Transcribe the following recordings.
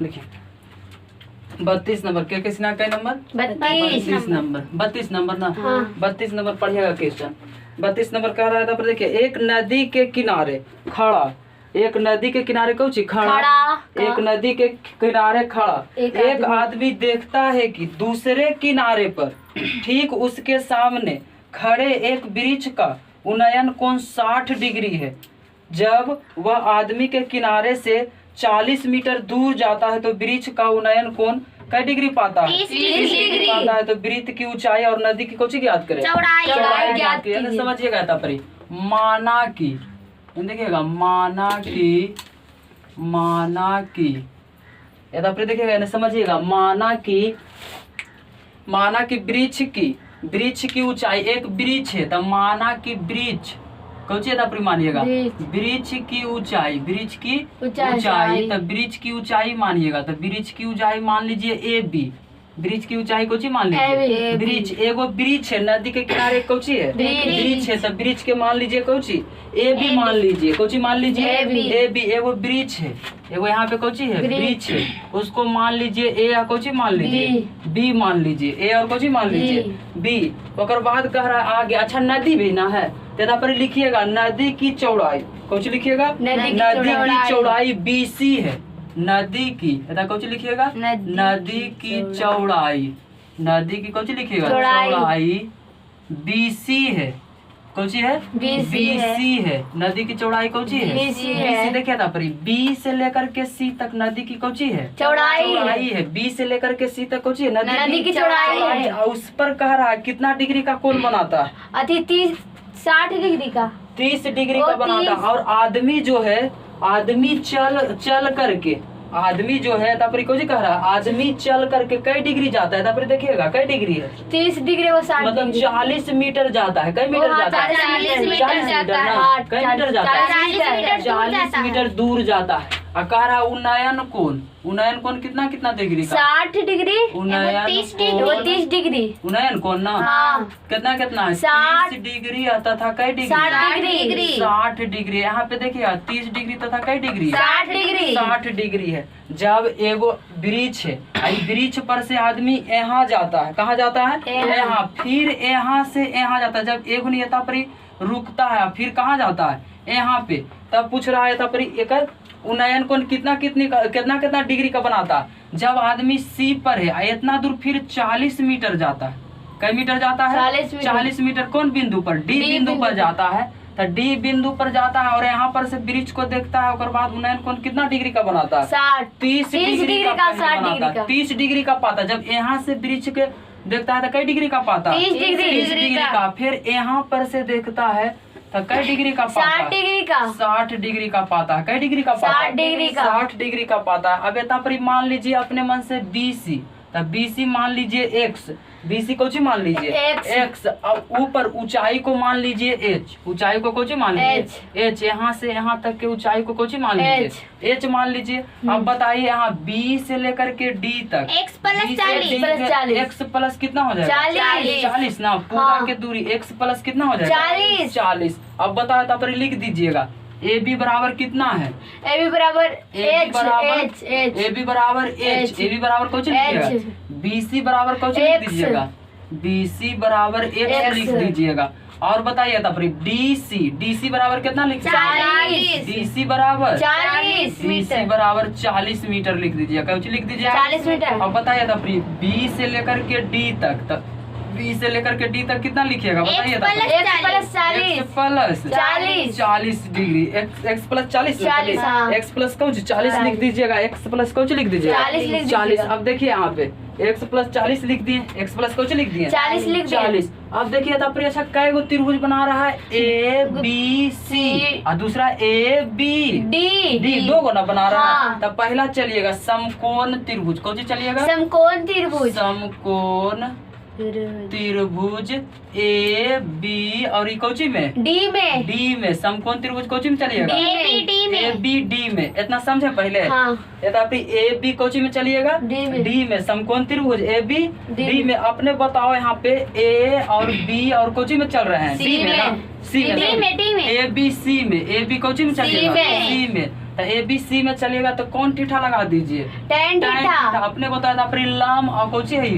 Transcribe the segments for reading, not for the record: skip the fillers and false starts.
लिखिए 32 नंबर के किसना का नंबर 32 नंबर ना। 32 नंबर पढ़िएगा क्वेश्चन। 32 नंबर कह रहा था पर देखिए एक नदी के किनारे खड़ा, एक नदी के किनारे कौन चीज खड़ा, एक नदी के किनारे खड़ा एक आदमी देखता है कि दूसरे किनारे पर ठीक उसके सामने खड़े एक वृक्ष का उन्नयन कोण 60 डिग्री है। जब वह आदमी के किनारे से 40 मीटर दूर जाता है तो वृक्ष का उन्नयन कोण कई डिग्री पाता है? 30 डिग्री पाता है। तो वृत्त की ऊंचाई और नदी की कुछ ज्ञात करें, चौड़ाई ज्ञात करें। समझिएगा तापरी माना की, देखिएगा माना की तापरी देखिएगा, समझिएगा माना की वृक्ष की ऊंचाई, एक वृक्ष है तो माना की वृक्ष मानिएगा वृक्ष की ऊंचाई, तो वृक्ष की ऊंचाई मानिएगा। तो वृक्ष की ऊंचाई मान लीजिए ए बी, वृक्ष की ऊंचाई कौची मान लीजिए वृक्ष, एगो वृक्ष है नदी के किनारे कौची है वृक्ष है, तो वृक्ष के मान लीजिए कौची ए बी मान लीजिए, कौची मान लीजिए ए बी, एगो वृक्ष है, एगो यहाँ पे कौची है वृक्ष है, उसको मान लीजिए ए या कौची मान लीजिए बी मान लीजिए, ए और कौची मान लीजिए बी। ओकर बाद कह रहा है आगे अच्छा नदी भी ना है तो पर लिखिएगा नदी की चौड़ाई, कौची लिखिएगा नदी की चौड़ाई BC है, नदी की कौची लिखिएगा नदी की चौड़ाई, नदी की कौची लिखिएगा चौड़ाई BC है, कौची है BC है, नदी की चौड़ाई कौची है BC। देखिए था परी B से लेकर के C तक नदी की कौची है चौड़ाई है, B से लेकर के C तक कौची है नदी की चौड़ाई है। उस पर कह रहा है कितना डिग्री का कोण बनाता है 60 डिग्री का 30 डिग्री का बनाता है। और आदमी जो है आदमी चल करके आदमी जो है तापरी को जी कह रहा है आदमी चल करके कई डिग्री जाता है, तापरी देखिएगा कई डिग्री है 30 डिग्री वो 60 मतलब 40 मीटर जाता है, कई मीटर जाता है 40 मीटर जाता है, कई मीटर जाता है 40 मीटर दूर जाता है। और कह रहा उन्नयन कोण कितना डिग्री का 60 डिग्री उन्नयन 30 डिग्री उन्नयन कोण ना कितना है 30 डिग्री तथा कई डिग्री 60 डिग्री। यहाँ पे देखिए 30 डिग्री तथा कई डिग्री 60 डिग्री है। जब एगो वृक्ष है वृक्ष पर से आदमी यहाँ जाता है, कहाँ जाता है यहाँ, फिर यहाँ से यहाँ जाता है। जब एगो नियता पर रुकता है फिर कहाँ जाता है यहाँ पे, तब पूछ रहा है तब एक उन्नयन कोण कितना डिग्री का बनाता है। जब आदमी C पर है इतना दूर फिर 40 मीटर जाता है, कई मीटर जाता है 40 मीटर कौन बिंदु पर D बिंदु पर जाता है, तो D बिंदु पर जाता है और यहाँ पर से वृक्ष को देखता है। और बाद उन्नयन कोण कितना डिग्री का बनाता है 30 डिग्री का बनाता है, 30 डिग्री का पाता है। जब यहाँ से वृक्ष के देखता है तो कई डिग्री का पाता है 30 डिग्री का। फिर यहाँ पर से देखता है तो कई डिग्री का पाता है 60 डिग्री का पाता है, कई डिग्री का पाता है 60 डिग्री का पाता है। अब यहाँ पर मान लीजिए अपने मन से BC, तो BC मान लीजिए X, BC को मान लीजिए X। अब ऊपर ऊंचाई को मान लीजिए H, ऊंचाई को कोची मान लीजिए H, यहाँ से यहाँ तक के ऊंचाई को कोची मान लीजिए H मान लीजिए। अब बताइए यहाँ B से लेकर के D तक X प्लस कितना हो जाएगा 40 ना, पूरा के दूरी X प्लस कितना हो जाएगा 40। अब बताओ तब पर लिख दीजिएगा AB बराबर कितना है AB बराबर कुछ लिखिएगा BC बराबर कुछ लिख दीजिएगा BC बराबर X लिख दीजिएगा। और बताइए तब DC बराबर कितना लिख DC बराबर 40 मीटर लिख दीजिएगा, कुछ लिख दीजिएगा 40 मीटर। अब बताइए तब B से लेकर के D तक B से लेकर के D तक कितना लिखिएगा बताइए X+40 degree X plus 40 plus 40 लिख दीजिएगा, X प्लस कुछ लिख दीजिएगा 40। अब देखिए यहाँ पे X प्लस 40 लिख दिए, X प्लस कुछ लिख दिए 40। अब देखिए तब अच्छा कै गो त्रिभुज बना रहा है ABC और दूसरा ABD, दो गो ना बना रहा है। तब पहला चलिएगा समकोण त्रिभुज, कौन सी चलिएगा समकोण त्रिभुज AB और कौची में D में समकोण त्रिभुज कौची में चलिएगा ABD में। इतना समझे पहले AB कौची में चलिएगा D में, समकोण त्रिभुज ABD में। अपने बताओ यहाँ पे A और B और कौची में चल रहे हैं C में ABC में, AB कौची में चलिएगा C में। तो ABC में चलिएगा तो कौन ठीठा लगा दीजिए? tan theta. अपने बताया था परिलाम और कौची है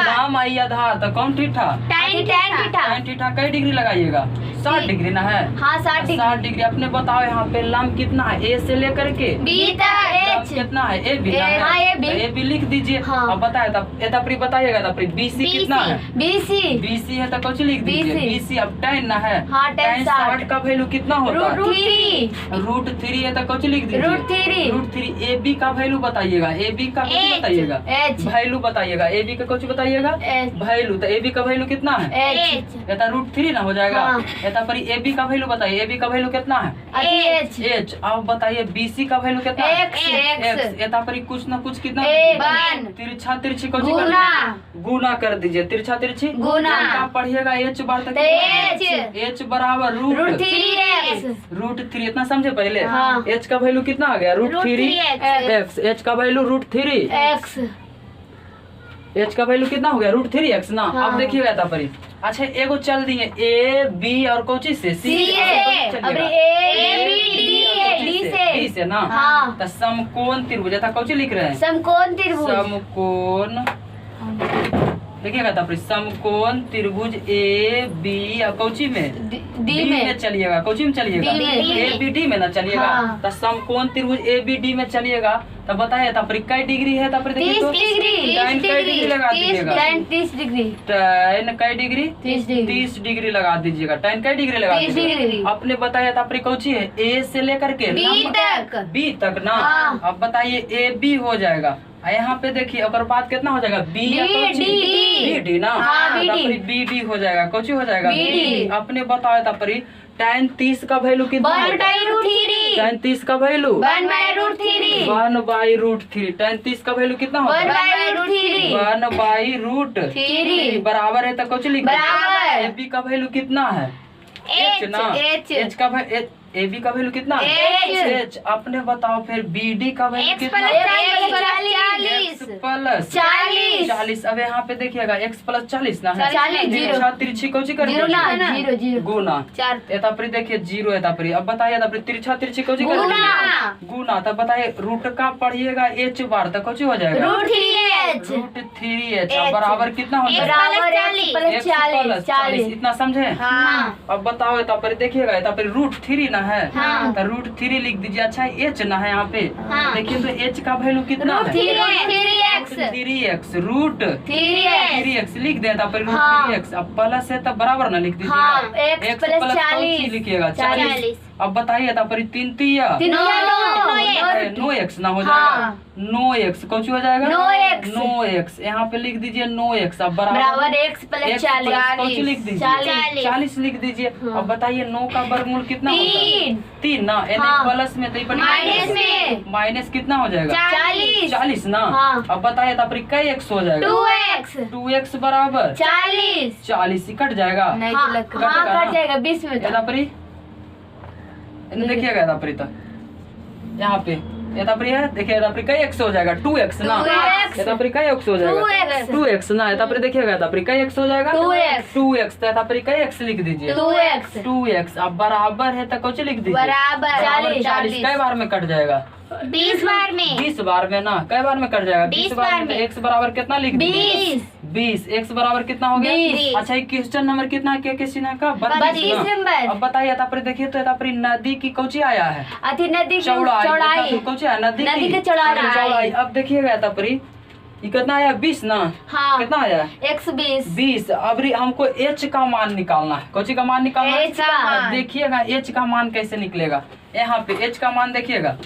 लाम आई आधार, तो कौन ठीठा? tan theta. tan ठीठा कई डिग्री लगाइएगा? 60 डिग्री ना है? हाँ 60 डिग्री। 60 डिग्री। अपने बताओ यहाँ पे लाम कितना है A से लेकर के B तक लाम H कितना है? AB ना है? हाँ, AB। तो AB लिख दीजिए। हाँ। अब बताए तब बताइएगा तब BC कितना है? BC BC है तो कौची लिख दीजिए? BC। अब tan ना है? हाँ, tan 60 का वैल्यू कितना होता है? √3 है तो कौची लिख दीजिए? √3। AB का वैल्यू बताइएगा? AB का कौची बताइएगा? H वैल्यू बताइएगा। AB का कौची बताइएगा? H value. तो AB का वैल्यू कितना है? H ये तो √3 ना हो जाएगा? हाँ। ये तो पर AB का वैल्यू बताइए। AB का वैल्यू कितना है? H H। अब बताइए BC का वैल्यू कितना है? X X। ये तो पर कुछ ना कुछ कितना? वन। तिरछा तिरछी कौची कर गुना। दीजिए? गुना कर दीजिए। तिरछा तिरछी गुना। आप पढ़िएगा H बार तक H बराबर √3x √3। इतना समझे पहले? हाँ। H का वैल्यू कितना आ गया? √3x। H का वैल्यू √3। x H का वैल्यू कितना हो गया? √3x ना। हाँ। अब देखिएगा तपरी। अच्छा एगो चल दिए A B और कोची से C से। अब D से ना। हाँ। तो समकोण त्रिभुज था कौची लिख रहे हैं? समकोण त्रिभुज समकोण देखिएगा तपरी समकोण त्रिभुज A B और कोची में D में चलिएगा। कोची में चलिएगा? D में। ABD में ना चलिएगा। हाँ। तो समकोण त्रिभुज ABD में चलिएगा तो बताइए तपरी कई डिग्री है? तपरी देखिए तो 30 डिग्री tan कई डिग्री लगा दीजिएगा? 30 डिग्री tan कई डिग्री? 30 डिग्री 30 डिग्री लगा दीजिएगा। tan कई डिग्री लगा 30 दीजिएगा? डिग्री। आपने बताया था अपनी कौची है? A से लेकर के B तक ना। हाँ। अब बताइए AB हो जाएगा। यहाँ पे देखिए और बाद कितना हो जाएगा? BD ना। हाँ, BD। BD हो जाएगा। कौची हो जाएगा? BD। अपने बताया था परी tan 30 का वैल्यू कितना होता है? tan 30 का वैल्यू 1/√3 1/√3। tan 30 का वैल्यू कितना होता है? 1/√3 1/√3 बराबर है तो कौची लिख बराबर। AB का वैल्यू कितना है? H ना। H का AB का वैल्यू कितना है? H। अपने बताओ फिर BD का वैल्यू कितना है? X plus 40। अब यहाँ पे देखिएगा X प्लस 40 ना है? 40 जीरो। तिरछी कौची कर गुना। एतापरी देखिए 0 एतापरी। अब बताइए तापरी तिरछा तिरछी कौची कर गुना। तब बताइए रूट का पढ़िएगा H बार तक कौची हो जाएगा? √3h। अब बराबर कितना हो जाएगा? X plus 40। इतना समझे? अब बताओ एतापरी देखिएगा एतापरी √3 ना है? हाँ। तो √3 लिख दीजिए। अच्छा H ना है यहाँ पे? देखिए तो H का वैल्यू कितना है? 3x √3x लिख दे तापर √3x। अब प्लस है तब बराबर ना लिख दीजिएगा। हाँ, x प्लस प्लस 40 लिखिएगा 40। अब बताइए तापर 3 तिया 9x ना हो जाएगा? 9x कौन हो जाएगा? 9x यहाँ पे लिख दीजिए 9x। अब बराबर x प्लस 40 लिख दीजिए 40 लिख दीजिए। अब बताइए 9 का वर्गमूल कितना होता है? 3 ना। प्लस में तो माइनस कितना हो जाएगा? 40 ना। अब बताइए तापर कई x हो जाएगा? 2x बराबर 40 कट जाएगा। कट जाएगा 20 में। देखिएगा एतापरी तो यहाँ पे एतापरी है। देखिए एतापरी कई x हो जाएगा? 2x ना। एतापरी कई x हो जाएगा? 2x ना। एतापरी देखिएगा एतापरी कई x हो जाएगा? 2x। तो एतापरी कई x लिख दीजिए? 2x। अब बराबर है तो कौन लिख दीजिए? 40 कई बार में कट जाएगा? 20 बार में। 20 बार में ना। कई बार में कट जाएगा? 20 बार में। x बराबर कितना लिख दीजिए? 20। x बराबर कितना हो गया? अच्छा क्वेश्चन नंबर कितना है? क्या क्वेश्चन है का? 32 नंबर। अब बताइए तापर देखिए तो तापर नदी की कौची आया है? नदी की चौड़ाई। कौची है? नदी की चौड़ाई। अब देखिएगा तापरी ये कितना आया? 20 ना। हाँ। कितना आया? x 20। अब हमको h का मान निकालना है। कौची का मान निकालना है? h का मान। देखिएगा h का मान कैसे निकलेगा। यहाँ पे h का मान देखिएगा।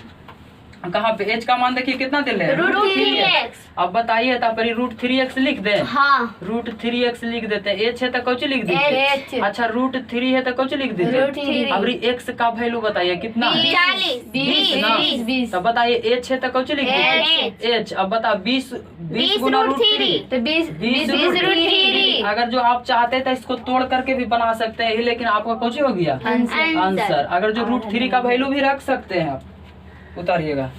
कहाँ पे h का मान देखिए कितना दे रहे? √3x। अब बताइए तापरी √3x लिख दे। हाँ। √3x लिख देते हैं। h है तो कौची लिख दीजिए? अच्छा √3 है तो कौची लिख दीजिए? अब x का वैल्यू बताइए कितना? 20। तो बताइए h है तो कौची लिख दीजिए? h। अब बता 20 गुना √3 तो 20 √3। अगर जो आप चाहते थे इसको तोड़ करके भी बना सकते हैं लेकिन आपका कौची हो गया? आंसर। अगर जो √3 का वैल्यू भी रख सकते हैं आप उतारिएगा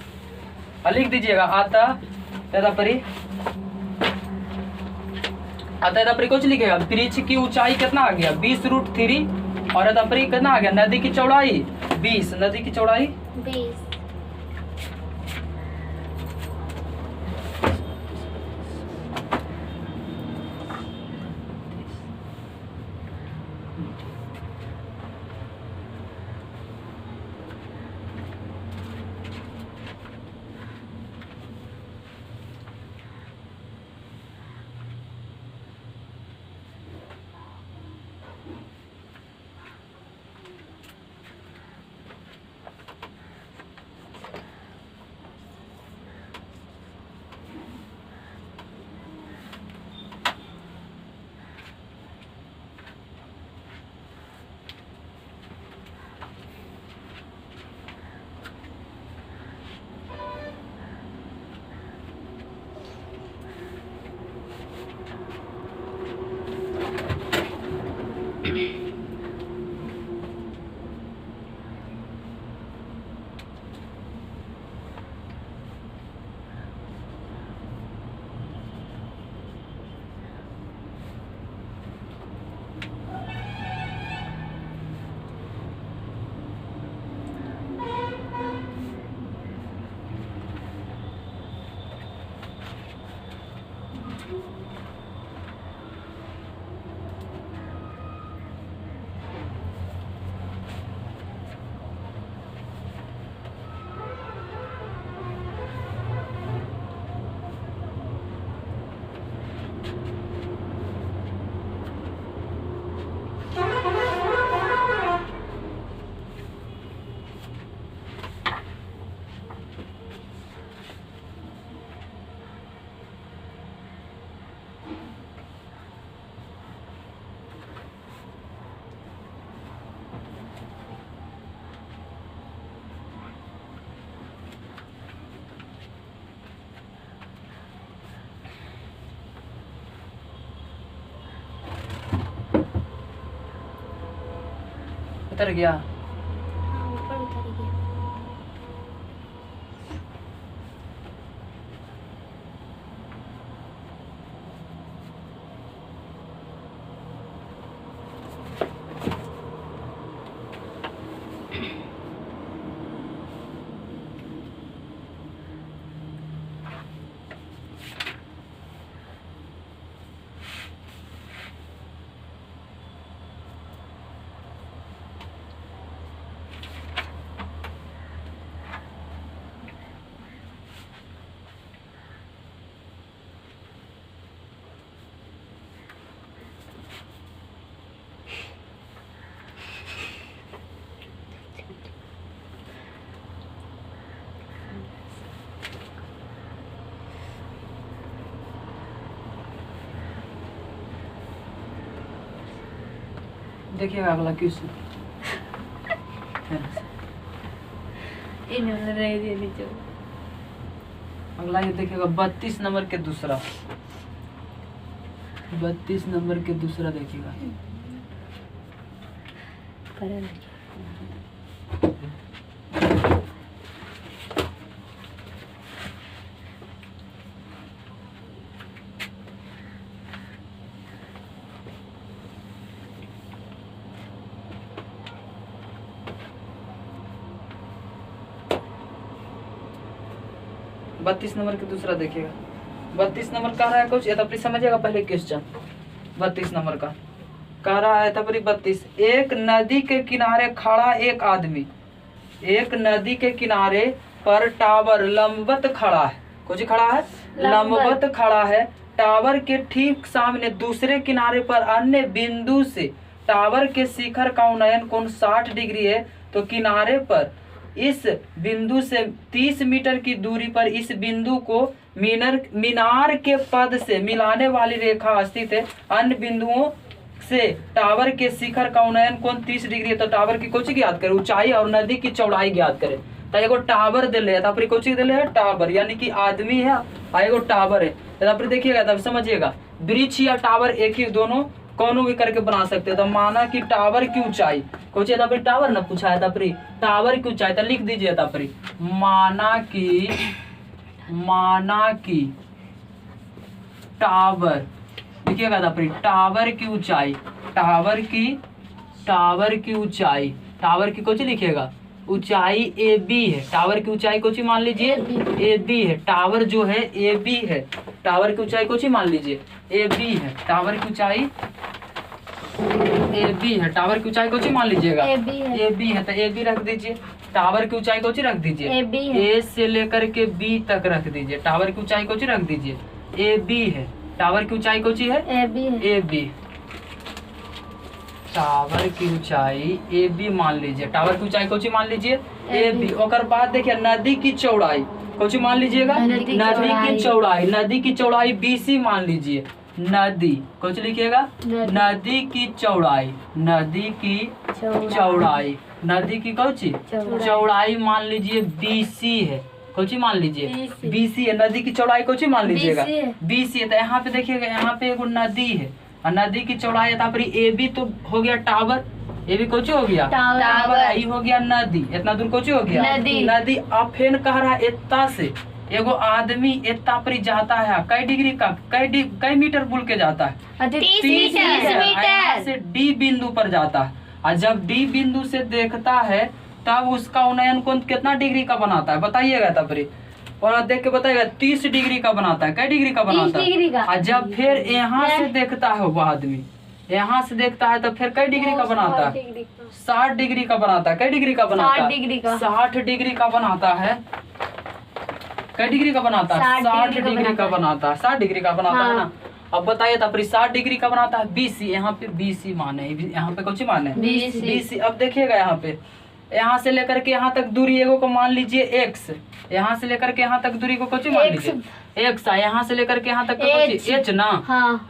लिख दीजिएगा। आता परी कुछ लिखेगा। वृक्ष की ऊंचाई कितना आ गया? 20 √3 और परी कितना आ गया? नदी की चौड़ाई 20। नदी की चौड़ाई उतर गया। ऊपर उतर गया। देखिएगा अगला क्वेश्चन। इन्होंने रह दिया नीचे। अगला ये देखिएगा 32 नंबर के दूसरा। 32 नंबर के दूसरा देखिएगा। करें। 32 नंबर के दूसरा देखिएगा। 32 नंबर कह रहा है कुछ, ये तो प्लीज समझिएगा पहले क्वेश्चन। 32 नंबर का कह रहा है तब 32, एक नदी के किनारे खड़ा एक आदमी, एक नदी के किनारे पर टावर लंबवत खड़ा है। कुछ खड़ा है, लंबवत खड़ा है। टावर के ठीक सामने दूसरे किनारे पर अन्य बिंदु से टावर के शिखर का उन्नयन कोण 60 डिग्री है। तो किनारे पर इस बिंदु से 30 मीटर की दूरी पर इस बिंदु को मीनार के पद से मिलाने वाली रेखा स्थित है। अन्य बिंदुओं से टावर के शिखर का उन्नयन कोण 30 डिग्री है। तो टावर की कोची ज्ञात करे, ऊंचाई और नदी की चौड़ाई ज्ञात करे। तो एगो टावर दिले है, फिर कोची दिले है टावर, यानी कि आदमी है और एगो टावर है। तो फिर देखिएगा तब समझिएगा, वृक्ष या टावर एक ही, दोनों कौनों भी करके बना सकते हैं। तो माना कि टावर की ऊंचाई कुछ है, फिर टावर ना पूछा है, फिर टावर की ऊंचाई तो लिख दीजिए। फिर माना कि टावर लिखिएगा। फिर टावर की ऊंचाई, टावर की ऊंचाई, टावर की कुछ लिखिएगा ऊंचाई ए बी है। टावर की ऊंचाई कुछ मान लीजिए ए बी है। टावर जो है ए बी है, टावर की ऊंचाई कुछ मान लीजिए ए बी है। टावर की ऊंचाई ए बी है, टावर की ऊंचाई कुछ मान लीजिएगा ए बी है। तो ए बी रख दीजिए। टावर की ऊंचाई कुछ रख दीजिए ए से लेकर के बी तक रख दीजिए। टावर की ऊंचाई कुछ रख दीजिए ए बी है। टावर की ऊंचाई कुछ है ए बी। टावर की ऊंचाई ए बी मान लीजिए। टावर की ऊंचाई कुछ मान लीजिए ए बी। और बाद देखिए नदी की चौड़ाई कुछ मान लीजिएगा नदी की चौड़ाई, नदी की चौड़ाई BC मान लीजिए। नदी कुछ लिखिएगा नदी की चौड़ाई, नदी की चौड़ाई, नदी की कौची चौड़ाई मान लीजिए BC है। कुछ मान लीजिए BC है। नदी की चौड़ाई कुछ मान लीजिएगा BC है। तो यहाँ पे देखिएगा, यहाँ पे एगो नदी है और नदी की चौड़ाई है। फिर ए बी तो हो गया टावर, ये भी कुछ हो गया टावर, आई हो गया नदी। इतना दूर कुछ हो गया नदी। अब फेन कह रहा है इतना से एगो आदमी इतना पर जाता है, कई डिग्री का कई मीटर बुल के जाता है 30 मीटर से D बिंदु पर जाता है। और जब D बिंदु से देखता है तब उसका उन्नयन कोण कितना डिग्री का बनाता है बताइएगा। तब और देख के बताएगा 30 डिग्री का बनाता है। कई डिग्री का बनाता है। और जब फिर यहाँ से देखता है वो आदमी, यहाँ से देखता है तो फिर कई डिग्री का बनाता है 60 डिग्री का बनाता है। कई डिग्री का बनाता है 60 डिग्री का बनाता है। कई डिग्री का बनाता है 60 डिग्री का बनाता है। 60 डिग्री का बनाता है ना। अब बताइए तो फिर 60 डिग्री का बनाता है BC। यहाँ पे BC माने, यहाँ पे कुछ माने BC। अब देखिएगा यहाँ पे, यहाँ से लेकर के यहाँ तक दूरी एगो को मान लीजिए X। यहाँ से लेकर के यहाँ तक दूरी को कुछ मान लीजिए X। यहाँ से लेकर के यहाँ तक H ना।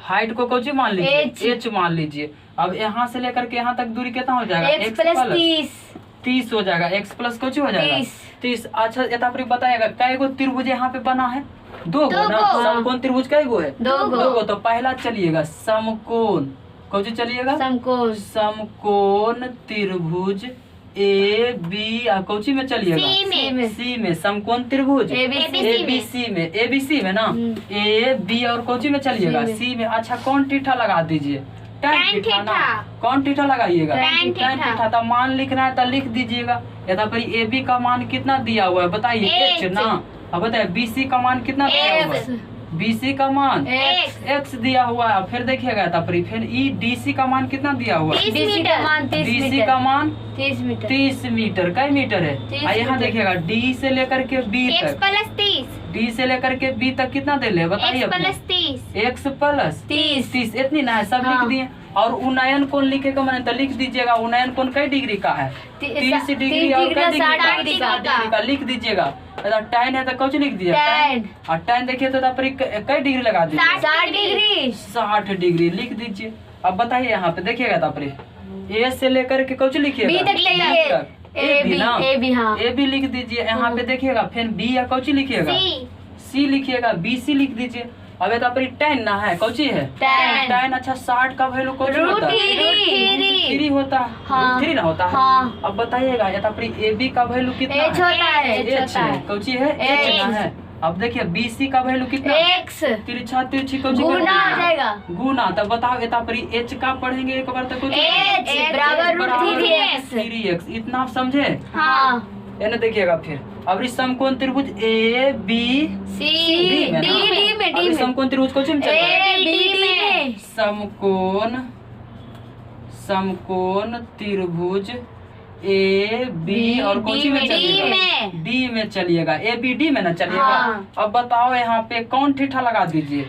हाइट को कुछ मान लीजिए H मान लीजिए। अब यहाँ से लेकर के यहाँ तक दूरी कितना हो जाएगा X प्लस 30 हो जाएगा। X प्लस कुछ हो जाएगा 30। अच्छा ये फिर बताएगा कई गो त्रिभुज यहाँ पे बना है, दो गो ना। समकोण त्रिभुज कई गो है दो गो। तो पहला चलिएगा समकोण कौन सी चलिएगा? समकोण। समकोण त्रिभुज ए बी कौची में चलिएगा? सी में समकोण त्रिभुज ABC में, ABC में ना ए बी और कौची में चलिएगा? सी में। अच्छा कौन थीटा लगा दीजिए? tan थीटा ना। कौन थीटा लगाइएगा? tan theta. तो मान लिखना है तो लिख दीजिएगा। यहाँ पर ए बी का मान कितना दिया हुआ है बताइए? h ना। अब बताइए BC का मान कितना दिया हुआ है? BC का मान x दिया हुआ है। फिर देखिएगा तब फिर DC का मान कितना दिया हुआ है? DC का मान 30 मीटर। 30 मीटर। कई मीटर है? यहाँ देखिएगा D से लेकर के B तक, D से लेकर के B तक कितना दे ले बताइए? x प्लस 30 इतनी ना है, सब लिख दिए। और उन्नयन कोण लिखेगा मैंने तो लिख दीजिएगा उन्नयन कोण कई डिग्री का है? 30 डिग्री और कई डिग्री का लिख दीजिएगा। tan है तो कौन लिख दिया? और tan देखिए तो कई डिग्री लगा दीजिए? 60 डिग्री लिख दीजिए। अब बताइए यहाँ पे देखिएगा A से लेकर के कौन लिखिएगा? ए बी लिख दीजिए। यहाँ पे देखिएगा फिर B या कौन लिखिएगा? C लिखिएगा। BC लिख दीजिए। अब tan ना है कौची है? tan। अच्छा 60 का वैल्यू कौची होता है? 3 होता है। 3 ना होता है। अब बताइएगा ए बी का वैल्यू कितना है? H है। कौची है? H ना है। अब देखिए BC का वैल्यू कितना? x। तिरछा तिरछी कौची गुना हो जाएगा। गुना। तब बताओ H का पढ़ेंगे एक बार तो कुछ H बराबर 3x। इतना आप समझे? हाँ। यानी देखिएगा फिर अब समकोण त्रिभुज ए बी डी में समकोण त्रिभुज कौन में चलेगा? समकोण त्रिभुज ए बी और कौन में चलिएगा? डी में चलिएगा। ए बी डी में ना चलिएगा। अब बताओ यहाँ पे कौन थीटा लगा दीजिए?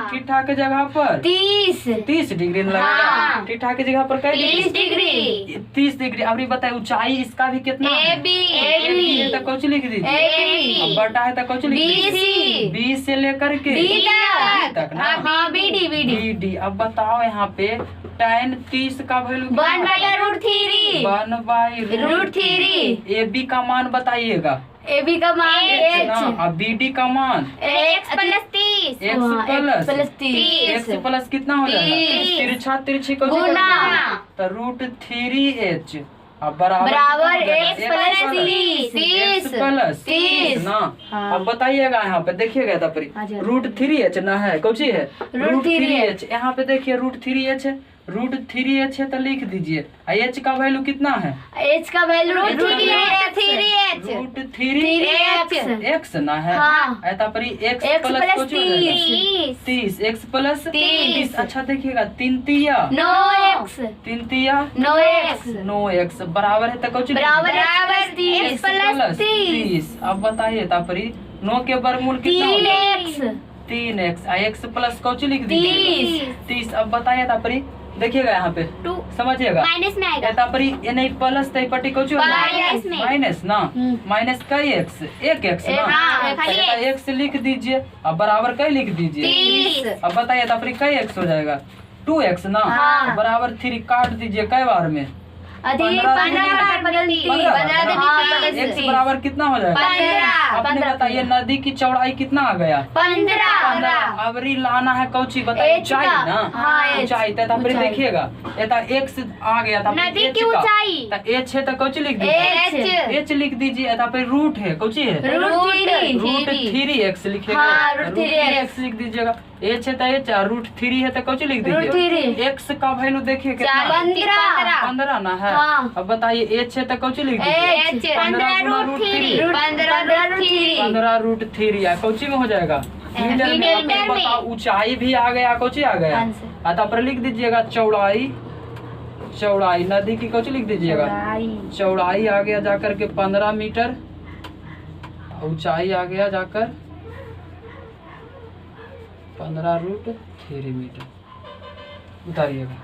थीटा के जगह पर 30 डिग्री लगेगा। थीटा के जगह पर 30 डिग्री। अब बताइए ऊंचाई इसका भी कितना है? तो कौन लिख दीजिए? अब बटा है तो कौन लिख दीजिए? बी से लेकर के तक ना। BD। अब बताओ यहाँ पे tan 30 का वैल्यू 1/√3। ए बी का मान बताइएगा? AB का मान अब BD का मान x प्लस कितना हो जाएगा? तिरछा तिरछी को तो √3h अब बराबर x प्लस 30 ना। अब बताइएगा यहाँ पे देखिएगा √3h ना है कौची है? √3h। यहाँ पे देखिए √3h है। √3h है तो लिख दीजिए। h का वैल्यू कितना है? h का वैल्यू x ना है? x plus 30 x plus 30। अच्छा देखिएगा 3 तिया 9 x बराबर है तो कौन x प्लस 30। अब बताइए 9 के वर्गमूल कितना? 3x। x प्लस कौन लिख दीजिए? 30। अब बताइए देखिएगा यहाँ पे समझिएगा माइनस में आएगा। नहीं प्लस पट्टी कौन माइनस ना। माइनस कई x? एक x ना। x लिख दीजिए। अब बराबर कई लिख दीजिए? अब बताइए कई x हो जाएगा? 2x ना। बराबर 3 काट दीजिए कई बार में? 15 x बराबर कितना हो जाएगा? अपने बताइए नदी की चौड़ाई कितना आ गया? 15। अब लाना है कौची बताइए? ऊंचाई ना। ऊंचाई देखिएगा x आ गया था नदी की ऊंचाई। h है तो कौची लिख दीजिए? h लिख दीजिए। रूट है कौची है? √3x लिखिएगा। √3x लिख दीजिएगा। h है तो h √3 है तो कौची लिख दीजिए? x का वैल्यू देखिए कितना? 15 ना है। अब बताइए h है तो कौची लिख दीजिए? 15√3 या कौची में हो जाएगा? मीटर में। बताओ ऊंचाई भी आ गया कौची आ गया? पर लिख दीजिएगा चौड़ाई नदी की कौची लिख दीजिएगा? चौड़ाई आ गया जाकर के 15 मीटर। ऊंचाई आ गया जाकर 15√3 मीटर। उतारिएगा।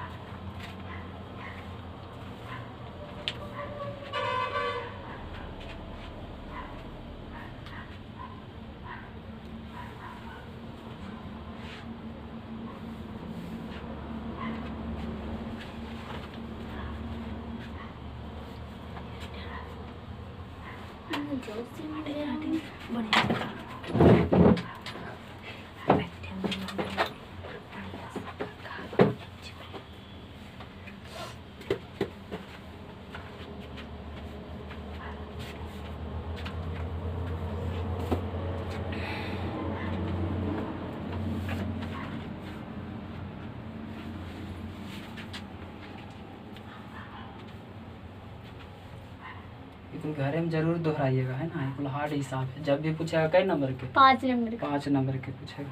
कुल घरे में जरूर दोहराइएगा, है ना। कुल हार्ड हिसाब है, जब भी पूछेगा कई नंबर के 5 नंबर 5 नंबर के पूछेगा।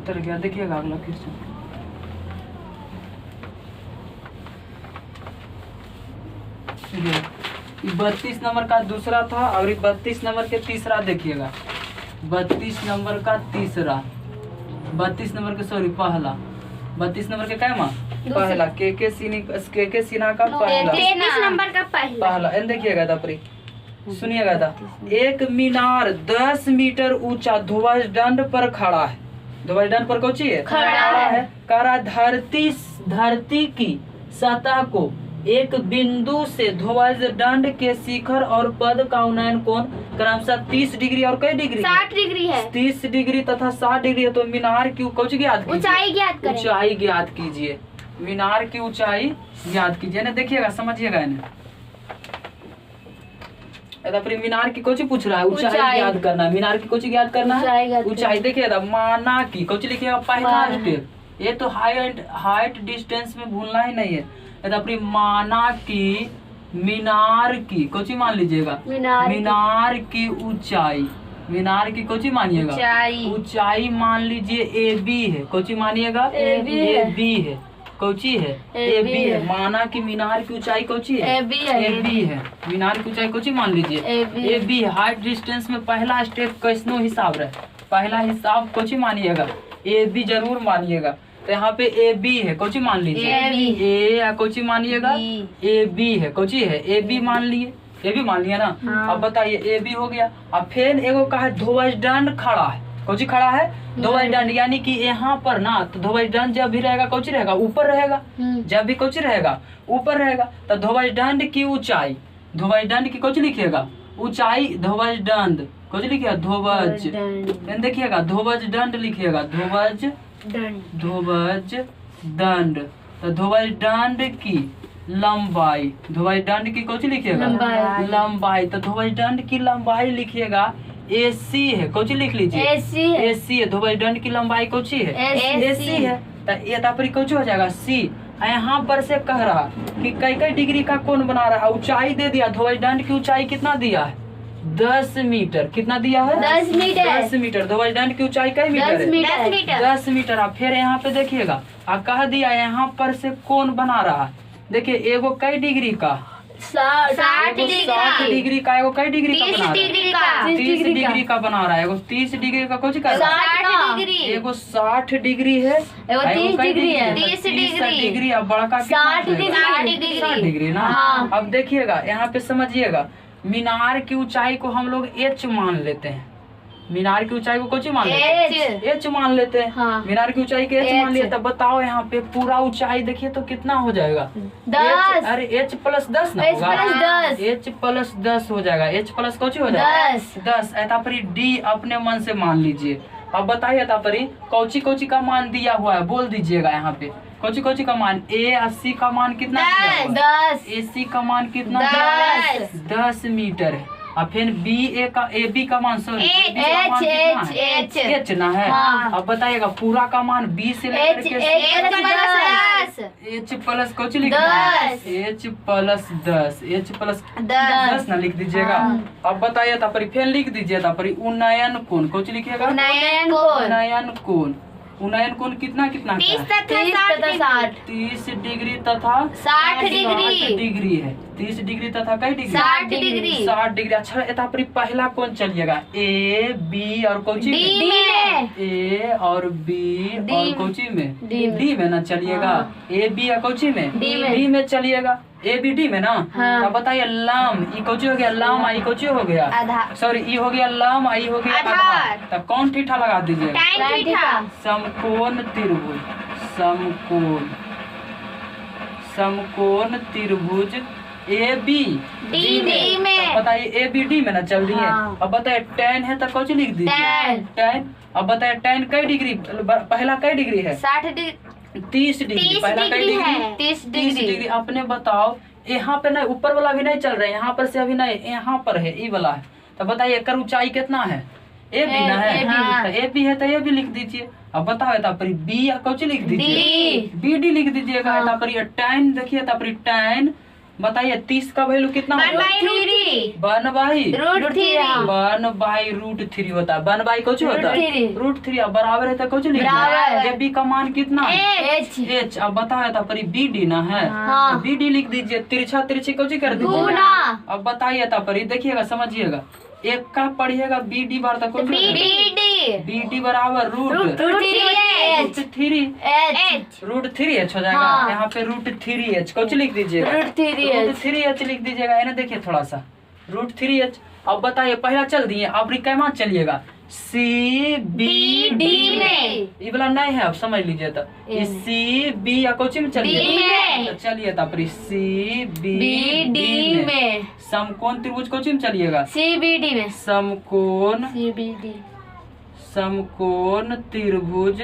उतर गया, देखिएगा अगला क्वेश्चन। ये 32 नंबर का दूसरा था और 32 नंबर के तीसरा देखिएगा। 32 नंबर का तीसरा, 32 नंबर के सॉरी पहला, 32 नंबर के क्या माँ पहला के सिन्हा का पहला, 33 नंबर का पहला एन देखिएगा तापरी सुनिएगा था। एक मीनार 10 मीटर ऊंचा ध्वज दंड पर खड़ा है। ध्वज दंड पर कौन है? खड़ा है। करा धरती की सतह को एक बिंदु से ध्वज दंड के शिखर और पद का उन्नयन कोण क्रमशः 30 डिग्री और कई डिग्री? 60 डिग्री है। 30 डिग्री तथा 60 डिग्री है। तो मीनार की कौन ज्ञात कीजिए? ऊंचाई ज्ञात करें। ऊंचाई ज्ञात कीजिए, मीनार की ऊंचाई ज्ञात कीजिए ना। देखिएगा समझिएगा इन्हें। मीनार की कोची पूछ रहा है, ऊंचाई याद करना है। मीनार की कोची याद करना है, ऊंचाई। देखिएगा माना की कोची लिखिएगा पहला स्टेप। ये तो हाइट डिस्टेंस में भूलना ही नहीं है। माना की मीनार की कोची मान लीजिएगा, मीनार की ऊंचाई। मीनार की कोची मानिएगा, ऊंचाई मान लीजिए AB है। कोची मानिएगा AB है। कोची है AB है। माना कि मीनार की ऊंचाई कोची है AB है। मीनार की ऊंचाई कोची मान लीजिए AB है। हाइट डिस्टेंस में पहला स्टेप कैसनो हिसाब रहे, पहला हिसाब कोची मानिएगा AB जरूर मानिएगा। तो यहाँ पे AB है, कोची मान लीजिए A कोची मानिएगा AB है। कोची है AB मान लिए, AB मान लिया ना। अब बताइए AB हो गया। अब फिर एगो कहा ध्वज दंड खड़ा है। कोची खड़ा है? ध्वज दंड। यानी कि यहाँ पर ना तो ध्वज दंड जब भी रहेगा कोची रहेगा ऊपर रहेगा, जब भी कोची रहेगा ऊपर रहेगा। तो ध्वज दंड की ऊंचाई, ध्वज दंड की कोची लिखिएगा ऊंचाई, ध्वज दंड कोची लिखिएगा ध्वज, देखिएगा ध्वज दंड लिखिएगा ध्वज दंड। तो ध्वज दंड की लंबाई, ध्वज दंड की कोची लिखिएगा लंबाई। तो ध्वज दंड की लंबाई लिखिएगा AC है। कोची लिख लीजिए AC है। ध्वज दंड की लंबाई कोची है AC है। तो ये तापरी कोची हो जाएगा C। यहाँ पर से कह रहा कि कई डिग्री का कोण बना रहा है। ऊंचाई दे दिया, ध्वज दंड की ऊंचाई कितना दिया है 10 मीटर। कितना दिया है 10 मीटर। ध्वज दंड की ऊंचाई कई मीटर है 10 मीटर। अब फिर यहाँ पे देखिएगा कह दिया यहाँ पर से कोण बना रहा है। देखिए एगो कई डिग्री का 60 डिग्री का, एगो कई डिग्री का बना रहा है 30 डिग्री का बना रहा है। एगो 30 डिग्री का कुछ कर रहा है, एगो 60 डिग्री है, एगो 30 डिग्री है 30 डिग्री। अब बड़का 60 डिग्री ना। अब देखिएगा यहाँ पे समझिएगा मीनार की ऊंचाई को हम लोग एच मान लेते हैं। मीनार की ऊंचाई को कौन सी मान लेते हैं? एच मान लेते हैं। हाँ। मीनार की ऊंचाई के एच मान लिया। तब बताओ यहाँ पे पूरा ऊंचाई देखिए तो कितना हो जाएगा? 10। अरे एच प्लस 10 ना H होगा? प्लस 10। एच प्लस 10 हो जाएगा। एच प्लस कौन सी हो जाएगा? 10। ऐतापरी डी अपने मन से मान लीजिए। अब बताइए ऐतापरी कौची कौची का मान दिया हुआ है, बोल दीजिएगा यहाँ पे। कौची कौची का मान? A80 का मान कितना दिया हुआ है? 10। AC का मान कितना? 10। 10 मीटर है। और फिर AB का मान सॉरी एच ना है। हाँ। अब बताइएगा पूरा का मान B से लेकर के एच प्लस कौची लिख 10। एच प्लस 10 एच प्लस 10 10 ना लिख दीजिएगा। अब बताइए तापरी फिर लिख दीजिए तापरी उन्नयन कोण कौची लिखिएगा? उन्नयन कोण। उन्नयन कोण कितना कितना का 30 है? तथा 60। 30 डिग्री तथा 60 60 डिग्री है। 30 डिग्री तथा कई डिग्री? 60 डिग्री। 60 डिग्री। अच्छा तापरी पहला कौन चलिएगा? A B और कौची डी में। A और B डी और में। कौची में? डी में। D में ना चलिएगा। हाँ। A B या कौची में? डी में। D में चलिएगा। A B D में ना। हाँ। अब बताइए लम ई कौची हो गया? लम आई कौची हो गया? आधार। सॉरी ई हो गया लम आई हो गया आधार। आधार। तब कौन ठीठा लगा दीजिएगा? tan theta. समकोण त्रिभुज। समकोण समकोण त्रिभुज AB डी में। अब बताइए ABD में ना चल रही है। हाँ। अब बताइए tan है तो कौन सी लिख दीजिए? tan। tan। अब बताइए tan कई डिग्री? पहला कई डिग्री है? 60 डिग्री। 30 डिग्री। 30 पहला कई डिग्री डिग्री? है। 30 30 डिग्री। अपने बताओ यहाँ पे ना ऊपर वाला भी नहीं चल रहा है, यहाँ पर से अभी नहीं, यहाँ पर है ई वाला है। तो बताइए एकर ऊंचाई कितना है? ए बी ना है। हाँ। तो ए बी है तो ये भी लिख दीजिए। अब बताओ तापरी बी या कौची लिख दीजिए? बी डी लिख दीजिएगा। हाँ। तापरी tan देखिए तापरी tan बताइए 30 का वैल्यू कितना होगा? 1 बाई रूट 3 होता है। 1 बाई कौची होता है? रूट 3। अब बराबर है तो कौची लिख बराबर। ए बी का मान कितना है? H। H। अब बताओ तापरी बी डी ना है। हाँ। बी डी लिख दीजिए। तिरछा तिरछी कौची कर दीजिए? गुना। अब बताइए तापरी देखिएगा समझिएगा। एक का पढ़िएगा बी डी बार तक बी डी बराबर रूट 3 रूट 3h हो जाएगा। हाँ। यहाँ पे रूट 3h कुछ लिख दीजिएगा। रूट 3h लिख दीजिएगा। है ना देखिए थोड़ा सा रूट 3h। अब बताइए पहला चल दिए। अब रिकैमा चलिएगा सी बी डी में। ये वाला नहीं है अब समझ लीजिए। तो सी बी या कोची में चलिए? तो चलिए तापरी सी बी डी में। समकोण त्रिभुज कोची में चलिएगा? CBD में। समकोण CBD। समकोण त्रिभुज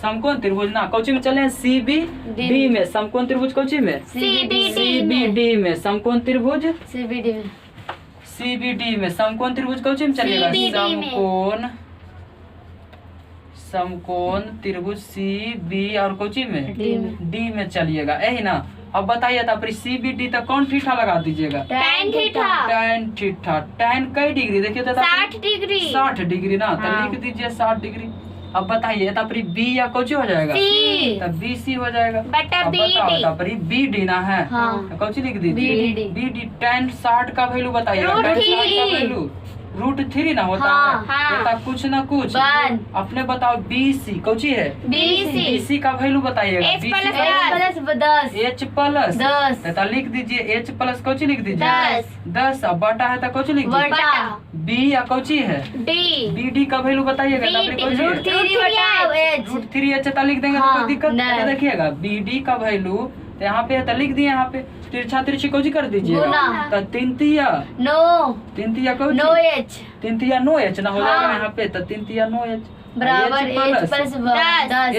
समकोण त्रिभुज ना कोची में चले? CBD में। समकोण त्रिभुज कोची में? CBD में। समकोण त्रिभुज CBD में। CBD में। समकोण त्रिभुज कोची में चलेगा? समकोण समकोण त्रिभुज CB और कोची में? D में चलिएगा। यही ना। अब बताइए तापरी CBD तक कौन ठीठा लगा दीजिएगा? tan theta. tan ठीठा। tan कई डिग्री देखिए तो 60 डिग्री। 60 डिग्री ना। तो हाँ। लिख दीजिए 60 डिग्री। अब बताइए तापरी B या कोची हो जाएगा? C। तब BC हो जाएगा। बटा अब बताओ BD। तापरी BD ना है। हाँ। तो कोची लिख दीजिए? BD। tan 60 का वैल्यू बताइएगा। रूट tan 60 का 3। वैल्यू रूट 3 ना होता हाँ। है। हाँ। बेटा कुछ ना कुछ 1। अपने बताओ BC कोची है? BC का वैल्यू बताइएगा। H BC प्लस का 10। H plus 10। तो लिख दीजिए H प्लस कोची लिख दीजिए? 10। अब बटा है तो कोची लिख दीजिए? बटा। B या कोची है? D। BD का वैल्यू बताइएगा। तापरी कोची है? रूट 3 रूट 3h लिख देंगे तो हाँ, कोई दिक्कत नहीं। नहीं। देखिएगा BD का वैल्यू तो यहाँ पे है तो लिख दिए। यहाँ पे तिरछा तिरछी कोची कर दीजिएगा? गुना। तो 3 तिया नो 3 तिया कोची? नो H 3 तिया 9h ना हो जाएगा हाँ। यहाँ पे। तो 3 तिया 9h बराबर H प्लस 10।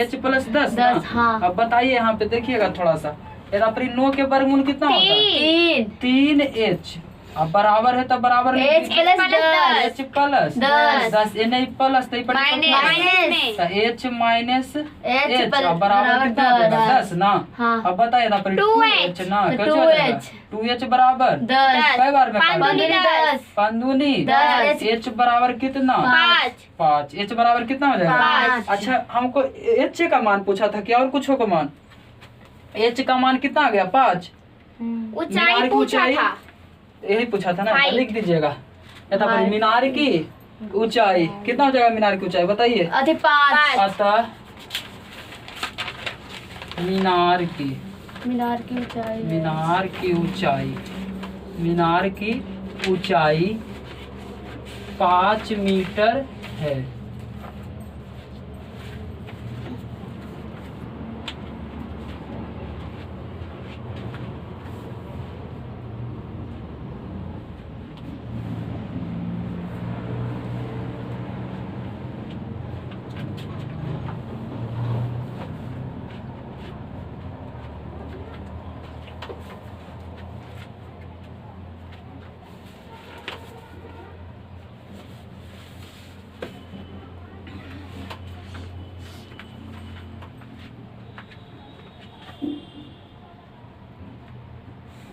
H प्लस 10 10, हाँ। अब बताइए यहाँ पे देखिएगा थोड़ा सा। तापरी 9 के वर्गमूल कितना होता है? 3h। अब बराबर है तो बराबर H प्लस 10। H प्लस 10 नहीं प्लस तो minus. H minus H H plus अब बराबर कितना हो जाएगा? 10 ना। हाँ। अब बताइए ना पर 2H 2H ना तो कैसे हो जाएगा? 2H 2H बराबर 10। कई बार में पंदूनी 10। पंदूनी 10। H बराबर कितना? 5। H बराबर कितना हो जाएगा? 5। अच्छा हमको H का मान पूछा था क्या और कुछ का मान? H का मान कितना आ गया? 5। ऊंचाई पूछा था। यही पूछा था ना। Height। लिख दीजिएगा। मीनार की ऊंचाई कितना हो जाएगा? मीनार की ऊंचाई बताइए। 5। अतः मीनार की मीनार की ऊंचाई मीनार की ऊंचाई मीनार की ऊंचाई 5 मीटर है।